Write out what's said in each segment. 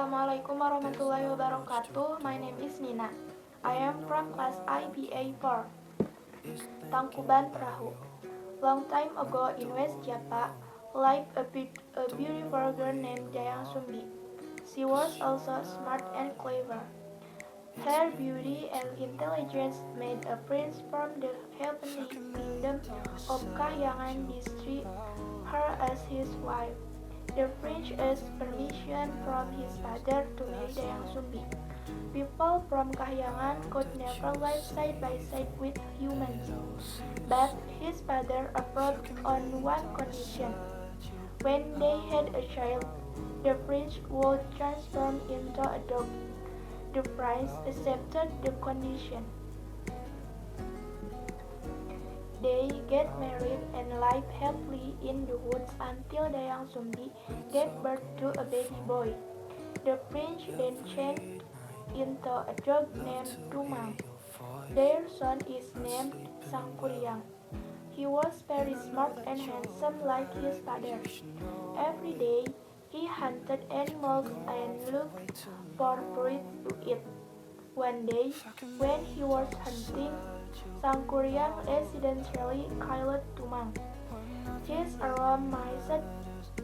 Assalamualaikum warahmatullahi wabarakatuh. My name is Nina. I am from class IPA 4. Tangkuban Perahu. Long time ago in West Java lived a beautiful girl named Dayang Sumbi. She was also smart and clever. Her beauty and intelligence made a prince from the heavenly kingdom of Kahyangan district her as his wife. The prince asked permission from his father to marry Dayang Sumbi. People from Kahyangan could never live side by side with humans, but his father approved on one condition. When they had a child, the prince would transform into a dog. The prince accepted the condition. They get married and live happily in the woods until Dayang Sumbi gave birth to a baby boy. The prince then changed into a dog named Dumang. Their son is named Sangkuriang. He was very smart and handsome like his father. Every day, he hunted animals and looked for fruit to eat. One day, when he was hunting, Sangkuriang accidentally killed Dumang. His aroma missed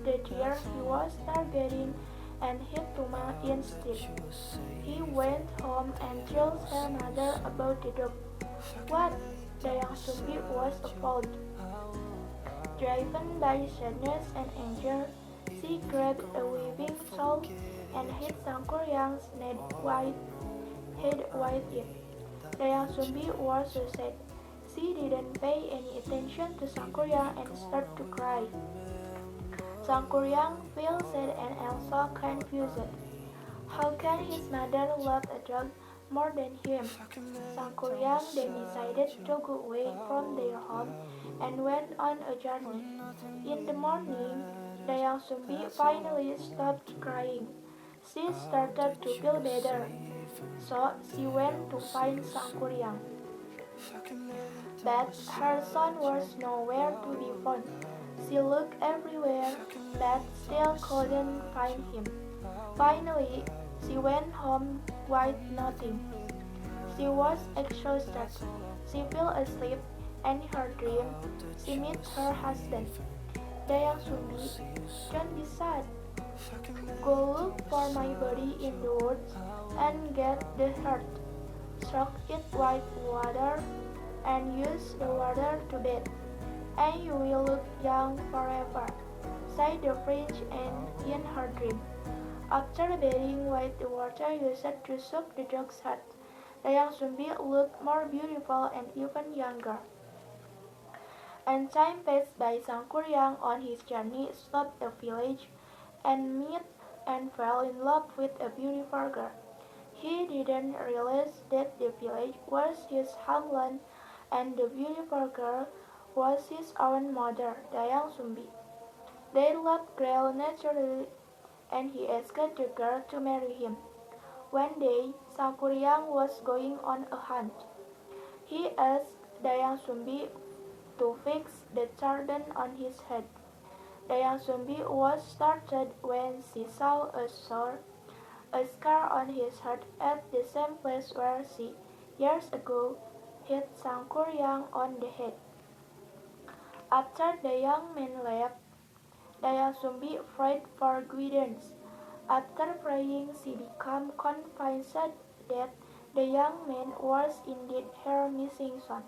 the deer he was targeting and hit Dumang instead. He went home and told her mother about the dog. What? Dayang Sumbi was appalled. Driven by sadness and anger, she grabbed a weaving shawl and hit Sangkuriang's head with it. Dayang Sumbi was so sad. She didn't pay any attention to Sangkuriang and started to cry. Sangkuriang felt sad and also confused. How can his mother love a dog more than him? Sangkuriang then decided to go away from their home and went on a journey. In the morning, Dayang Sumbi finally stopped crying. She started to feel better, so she went to find Sangkuriang. But her son was nowhere to be found. She looked everywhere, but still couldn't find him. Finally, she went home with nothing. She was exhausted. She fell asleep, and in her dream, she met her husband. Dayang Sumbi, don't be sad. Go look for my body in the woods and get the heart. Soak it with water and use the water to bathe, and you will look young forever, said the prince in her dream. After bathing with the water used to soak the dog's heart, Dayang Sumbi looked more beautiful and even younger. And time passed by. Sangkuriang on his journey stopped a village and met and fell in love with a beautiful girl. He didn't realize that the village was his homeland and the beautiful girl was his own mother, Dayang Sumbi. Their love grew naturally and he asked the girl to marry him. One day, Sangkuriang was going on a hunt. He asked Dayang Sumbi to fix the turban on his head. Dayang Sumbi was startled when she saw a scar on his head at the same place where she, years ago, hit Sangkuriang on the head. After the young man left, Dayang Sumbi prayed for guidance. After praying, she became convinced that the young man was indeed her missing son.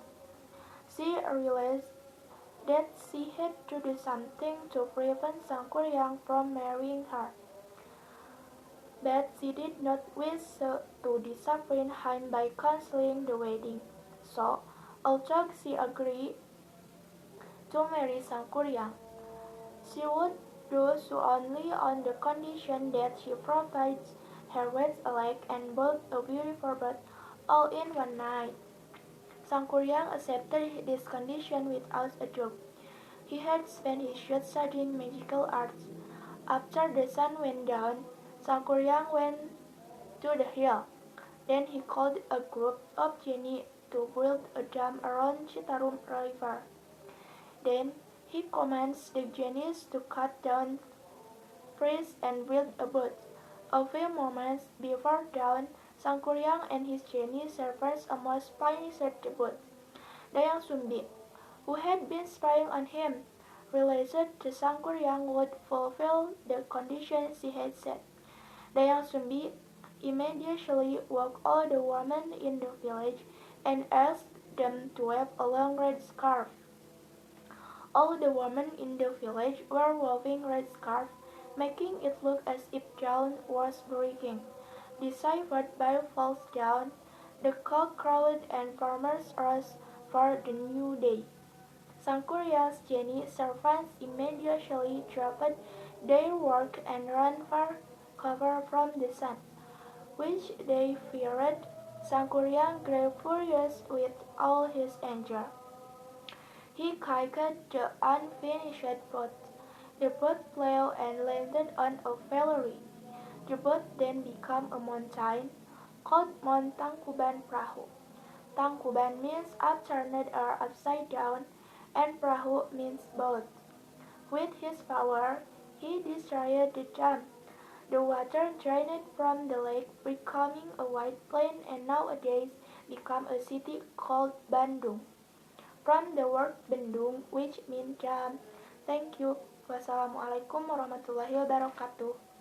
She realized that she had to do something to prevent Sangkuriang from marrying her. But she did not wish to disappoint him by canceling the wedding. So, although she agreed to marry Sangkuriang, she would do so only on the condition that she provides her with a leg and both a beautiful bird all in one night. Sangkuriang accepted this condition without a joke. He had spent his youth studying magical arts. After the sun went down, Sangkuriang went to the hill. Then he called a group of genii to build a dam around Citarum River. Then he commands the genies to cut down trees and build a boat. A few moments before dawn, Sangkuriang and his genie servants almost finished the boat. Dayang Sumbi, who had been spying on him, realized the Sangkuriang would fulfill the conditions she had set. Dayang Sumbi immediately woke all the women in the village and asked them to wave a long red scarf. All the women in the village were waving red scarves, making it look as if dawn was breaking. Deciphered by false dawn, the cock crowed and farmers rose for the new day. Sangkuriang's genie servants immediately dropped their work and ran for cover from the sun, which they feared. Sangkuriang grew furious with all his anger. He kicked the unfinished boat. The boat flew and landed on a valley. The boat then became a mountain called Mount Tangkuban Prahu. Tangkuban means upturned or upside down, and Prahu means boat. With his power, he destroyed the dam. The water drained from the lake, becoming a wide plain, and nowadays become a city called Bandung. From the word Bendung, which means dam. Thank you. Wassalamualaikum warahmatullahi wabarakatuh.